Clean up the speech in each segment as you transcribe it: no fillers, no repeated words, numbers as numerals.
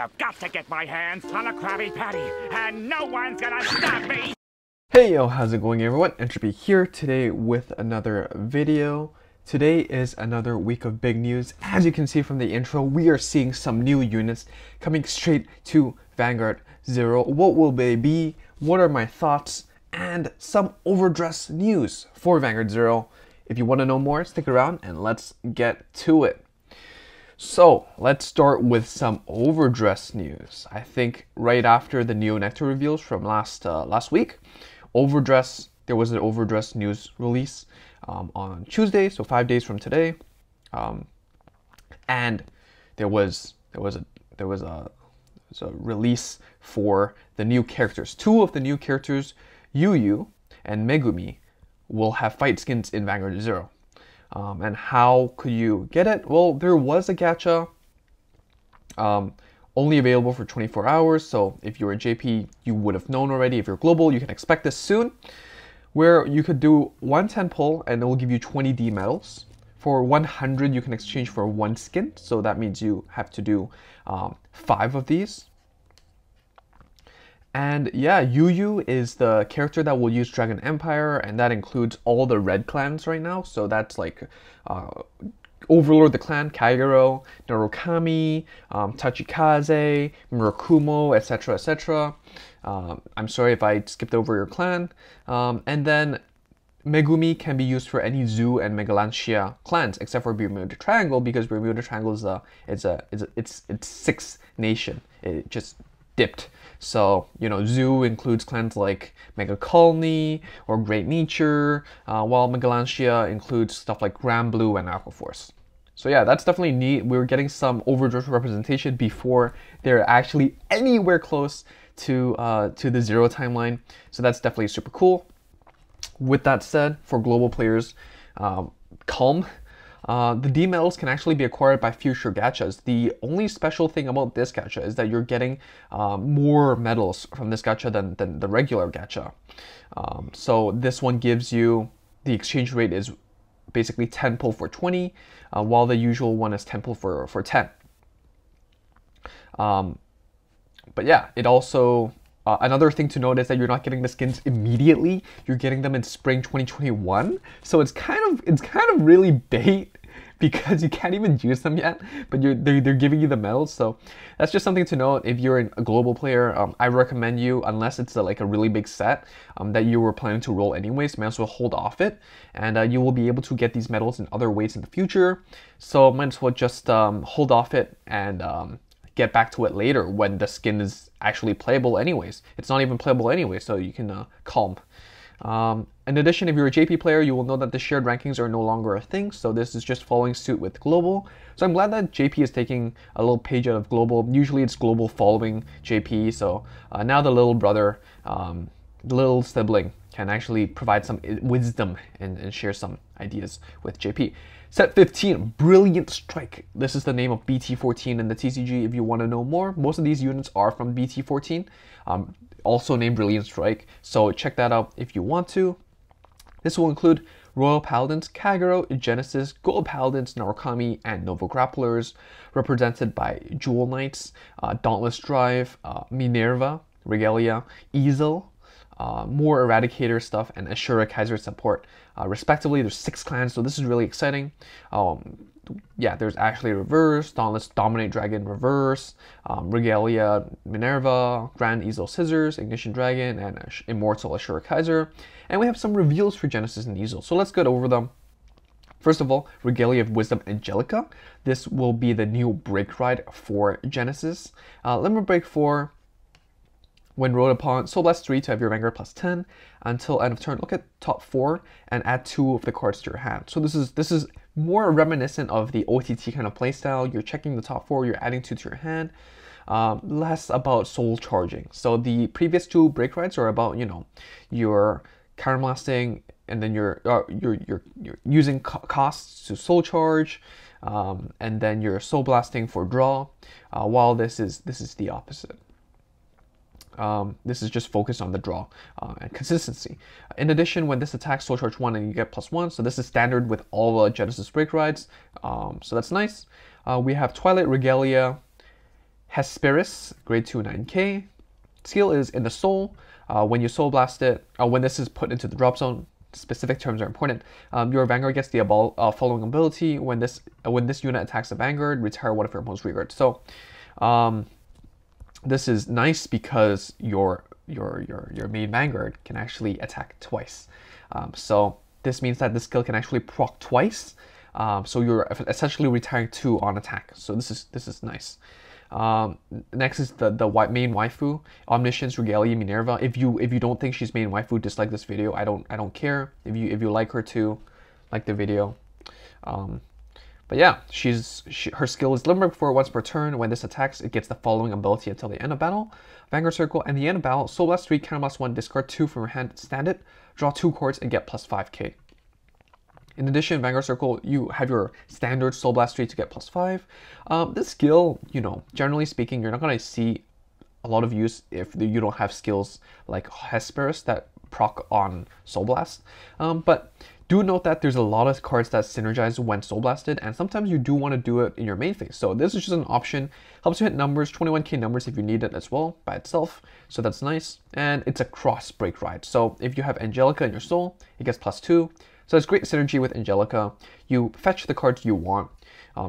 I've got to get my hands on a Krabby Patty, and no one's gonna stop me! Hey yo, how's it going everyone? Entropy here today with another video. Today is another week of big news. As you can see from the intro, we are seeing some new units coming straight to Vanguard Zero. What will they be? What are my thoughts? And some overdress news for Vanguard Zero. If you want to know more, stick around and let's get to it. So let's start with some overdress news. I think right after the Neo Nectar reveals from last week, there was an overdress news release on Tuesday, so 5 days from today, and there was a release for the new characters. Two of the new characters, Yu and Megumi, will have fight skins in Vanguard Zero. And how could you get it? Well, there was a gacha only available for 24 hours. So if you're a JP, you would have known already. If you're global, you can expect this soon, where you could do 110 pull and it will give you 20 D medals. For 100, you can exchange for one skin. So that means you have to do 5 of these. And yeah, Yu is the character that will use Dragon Empire, and that includes all the red clans right now. So that's like Overlord the clan, Kagero, Narukami, Tachikaze, Murakumo, etc, etc. I'm sorry if I skipped over your clan. And then Megumi can be used for any Zoo and Megalantia clans, except for Bermuda Triangle, because Bermuda Triangle is it's 6th nation. It just dipped. So, you know, Zoo includes clans like Mega Colony or Great Nature, while Megalantia includes stuff like Grand Blue and Aqua Force. So yeah, that's definitely neat. We're getting some overdress representation before they're actually anywhere close to the Zero timeline. So that's definitely super cool. With that said, for global players, calm. The D medals can actually be acquired by future gachas. The only special thing about this gacha is that you're getting more medals from this gacha than the regular gacha. So this one gives you, the exchange rate is basically 10 pull for 20, while the usual one is 10 pull for 10. But yeah, it also, another thing to note is that you're not getting the skins immediately. You're getting them in spring 2021. So it's kind of really bait, because you can't even use them yet, but they're giving you the medals. So that's just something to note. If you're a global player, I recommend you, unless it's like a really big set that you were planning to roll anyways, might as well hold off it, and you will be able to get these medals in other ways in the future. So might as well just hold off it and get back to it later when the skin is actually playable anyways. It's not even playable anyway, so you can calm. In addition, if you're a JP player, you will know that the shared rankings are no longer a thing, so this is just following suit with global. So I'm glad that JP is taking a little page out of global. Usually it's global following JP, so now the little brother, the little sibling, can actually provide some wisdom and share some ideas with JP. Set 15, Brilliant Strike. This is the name of BT14 in the TCG if you want to know more. Most of these units are from BT14, also named Brilliant Strike, so check that out if you want to. This will include Royal Paladins, Kagero, Genesis, Gold Paladins, Narukami, and Novo Grapplers, represented by Jewel Knights, Dauntless Drive, Minerva, Regalia, Ezel, more Eradicator stuff, and Ashura Kaiser support, respectively. There's 6 clans, so this is really exciting. Yeah, there's actually Reverse, Dauntless Dominate Dragon Reverse, Regalia Minerva, Grand Ezel Scissors, Ignition Dragon, and Immortal Ashura Kaiser. And we have some reveals for Genesis and Ezel, so let's get over them. First of all, Regalia of Wisdom Angelica. This will be the new break ride for Genesis. Limit Break 4. When rolled upon, Soul Blast 3 to have your Vanguard plus 10 until end of turn. Look at top 4 and add 2 of the cards to your hand. So this is more reminiscent of the OTT kind of playstyle. You're checking the top 4, you're adding 2 to your hand. Less about soul charging. So the previous 2 break rides are about, you know, your counter blasting, and then you're using costs to soul charge, and then you're soul blasting for draw. While this is the opposite. This is just focused on the draw and consistency. In addition, when this attacks, soul charge 1 and you get +1. So this is standard with all the Genesis break rides. So that's nice. We have Twilight Regalia, Hesperus, grade 2 9k. Skill is in the soul. When you soul blast it, when this is put into the drop zone, specific terms are important. Your Vanguard gets the following ability: when this unit attacks a Vanguard, retire one of your opponent's rear guards. So this is nice because your main Vanguard can actually attack twice. So this means that the skill can actually proc twice. So you're essentially retiring 2 on attack. So this is nice. Next is the main waifu, Omniscience, Regalia, Minerva. If you don't think she's main waifu, dislike this video. I don't care. If you like her too, like the video. But yeah, her skill is Limber before once per turn. When this attacks, it gets the following ability until the end of battle. Vanguard Circle, and the end of battle, Soul Blast 3, Counter Blast 1, discard 2 from your hand, stand it, draw 2 cards, and get plus 5k. In addition, Vanguard Circle, you have your standard Soul Blast 3 to get plus 5. This skill, generally speaking, you're not going to see a lot of use if you don't have skills like Hesperus that proc on Soul Blast. But do note that there's a lot of cards that synergize when Soul Blasted, and sometimes you do want to do it in your main phase. So this is just an option. Helps you hit numbers, 21k numbers if you need it as well by itself. So that's nice. And it's a cross break ride. So if you have Angelica in your soul, it gets plus 2. So it's great synergy with Angelica. You fetch the cards you want.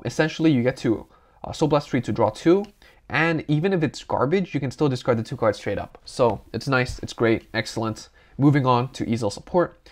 Essentially, you get to Soul Blast 3 to draw 2. And even if it's garbage, you can still discard the 2 cards straight up. So it's nice, it's great, excellent. Moving on to Ezel support.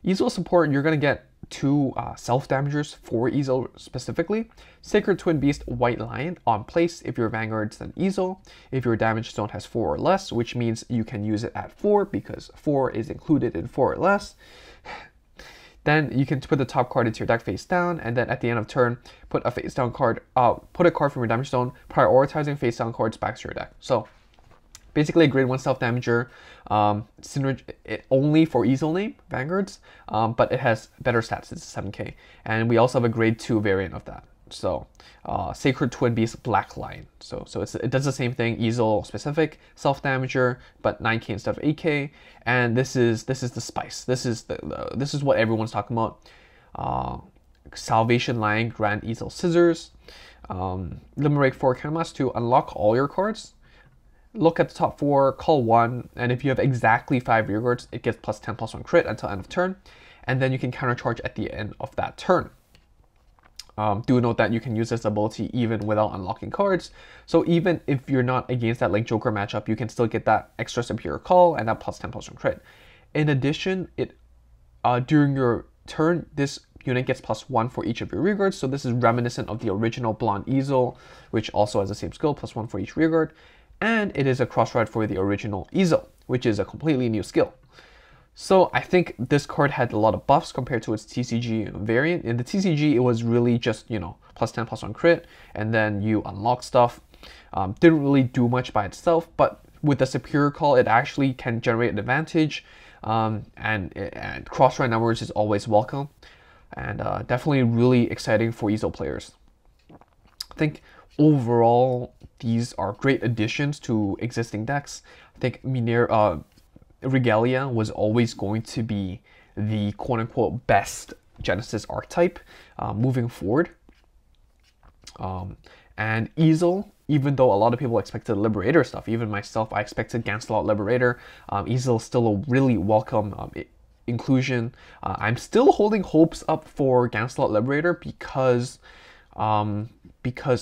Ezel support, you're going to get 2 self-damagers for Ezel specifically. Sacred Twin Beast, White Lion, on place if your Vanguard's an Ezel. If your damage zone has 4 or less, which means you can use it at 4 because 4 is included in 4 or less. Then you can put the top card into your deck face down, and then at the end of turn, put a face down card, put a card from your damage zone, prioritizing face down cards back to your deck. So basically a grade 1 self damager, only for Ezel name Vanguards, but it has better stats. It's 7k, and we also have a grade 2 variant of that. So Sacred Twin Beast Black Lion. So it does the same thing, Ezel specific self damager, but 9k instead of 8k. And this is the spice. This is what everyone's talking about. Salvation Lion, Grand Ezel Scissors, Limerick 4 Canvas to unlock all your cards. Look at the top 4, call 1, and if you have exactly 5 rear guards, it gets plus 10 plus 1 crit until end of turn, and then you can countercharge at the end of that turn. Do note that you can use this ability even without unlocking cards. So even if you're not against that like Joker matchup, you can still get that extra superior call and that plus 10 plus 1 crit. In addition, during your turn, this unit gets plus 1 for each of your rearguards. So this is reminiscent of the original Blonde Ezel, which also has the same skill, plus 1 for each rearguard. And it is a cross ride for the original Ezel, which is a completely new skill. So I think this card had a lot of buffs compared to its TCG variant. In the TCG, it was really just, plus 10 plus 1 crit, and then you unlock stuff. Didn't really do much by itself, but with the superior call, it actually can generate an advantage. And cross-ride numbers is always welcome. And definitely really exciting for Ezel players. I think overall, these are great additions to existing decks. I think Regalia was always going to be the quote-unquote best Genesis archetype moving forward. And Ezel, even though a lot of people expected Liberator stuff, even myself, I expected Gancelot Liberator, Ezel is still a really welcome inclusion. I'm still holding hopes up for Gancelot Liberator because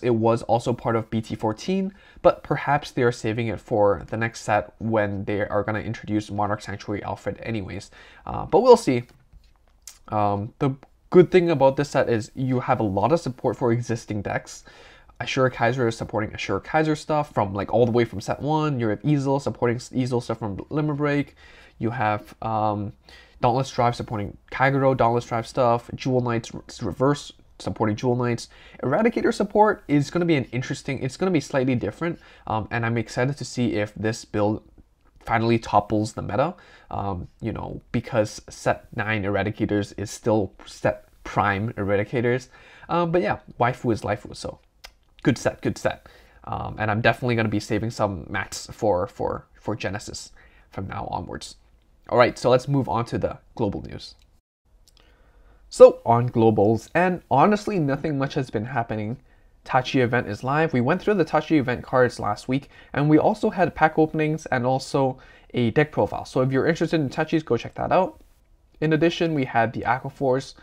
it was also part of BT14, but perhaps they are saving it for the next set when they are going to introduce Monarch Sanctuary Alfred anyways. But we'll see. The good thing about this set is you have a lot of support for existing decks. Ashura Kaiser is supporting Ashura Kaiser stuff from all the way from set 1. You have Ezel supporting Ezel stuff from Limberbreak. You have Dauntless Drive supporting Kagero Dauntless Drive stuff. Jewel Knights Reverse supporting Jewel Knights. Eradicator support is going to be it's going to be slightly different, and I'm excited to see if this build finally topples the meta, because set 9 Eradicators is still set prime Eradicators, but yeah, waifu is laifu, so good set, and I'm definitely going to be saving some mats for Genesis from now onwards. Alright, so let's move on to the global news. So on globals, and honestly nothing much has been happening Tachi event is live. We went through the Tachi event cards last week, and we also had pack openings and also a deck profile. So if you're interested in Tachis, go check that out. In addition, we had the Aquaforce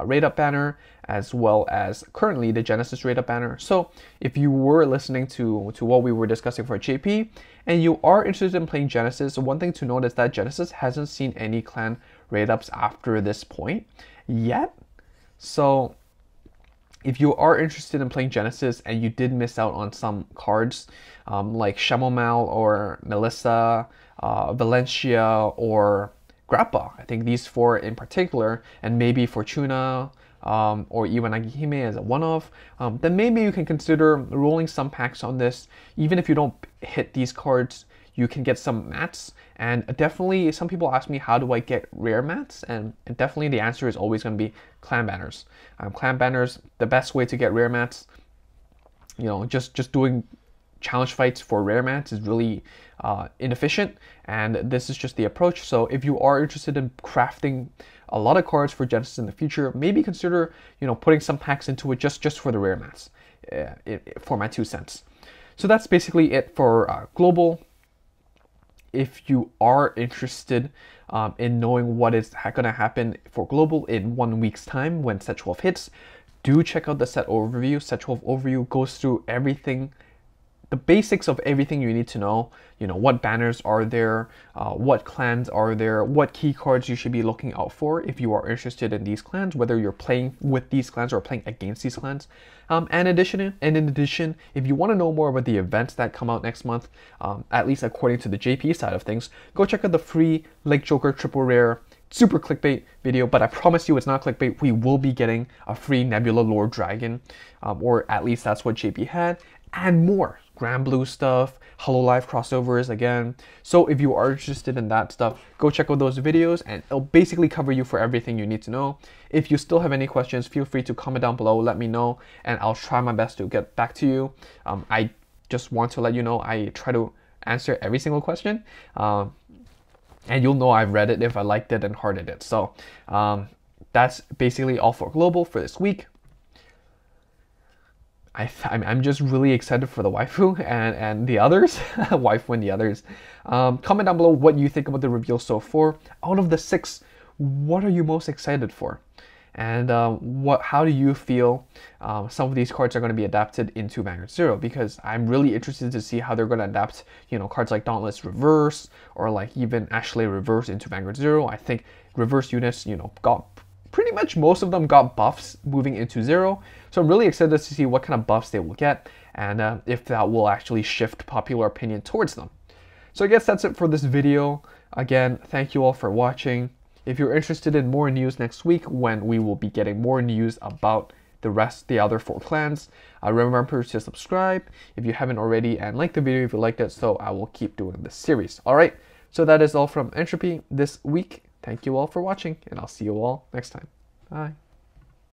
rate up banner, as well as currently the Genesis rate up banner. So if you were listening to what we were discussing for JP and you are interested in playing Genesis, one thing to note is that Genesis hasn't seen any clan rate ups after this point yet. So if you are interested in playing Genesis and you did miss out on some cards like Shamomal or Melissa, Valencia, or Grappa, I think these four in particular, and maybe Fortuna or even Nagihime as a one-off, then maybe you can consider rolling some packs on this. Even if you don't hit these cards, you can get some mats. And definitely, some people ask me, how do I get rare mats? And definitely the answer is always going to be clan banners. Clan banners, the best way to get rare mats. You know, just doing challenge fights for rare mats is really inefficient, and this is just the approach. So if you are interested in crafting a lot of cards for Genesis in the future, maybe consider, you know, putting some packs into it just for the rare mats, for my 2 cents. So that's basically it for global. If you are interested in knowing what is going to happen for global in 1 week's time when Set 12 hits, do check out the set overview. Set 12 overview goes through everything, the basics of everything you need to know. You know, what banners are there, what clans are there, what key cards you should be looking out for if you are interested in these clans, whether you're playing with these clans or playing against these clans. And in addition, if you want to know more about the events that come out next month, at least according to the JP side of things, go check out the free Lake Joker triple rare super clickbait video. But I promise you it's not clickbait. We will be getting a free Nebula Lord Dragon, or at least that's what JP had, and more Grand Blue stuff, Hololive crossovers again. So if you are interested in that stuff, go check out those videos and it'll basically cover you for everything you need to know. If you still have any questions, feel free to comment down below, let me know, and I'll try my best to get back to you. I just want to let you know I try to answer every single question. And you'll know I've read it if I liked it and hearted it. So that's basically all for global for this week. I'm just really excited for the waifu and the others, waifu and the others. Comment down below what you think about the reveal so far. Out of the 6, what are you most excited for? And how do you feel some of these cards are going to be adapted into Vanguard Zero? Because I'm really interested to see how they're going to adapt, you know, cards like Dauntless Reverse or like even Ashley Reverse into Vanguard Zero. I think reverse units, you know, got pretty much most of them got buffs moving into Zero. So I'm really excited to see what kind of buffs they will get and if that will actually shift popular opinion towards them. So I guess that's it for this video. Again, thank you all for watching. If you're interested in more news next week, when we will be getting more news about the other 4 clans, remember to subscribe if you haven't already and like the video if you liked it, so I will keep doing this series. Alright, so that is all from Entropy this week. Thank you all for watching, and I'll see you all next time. Bye.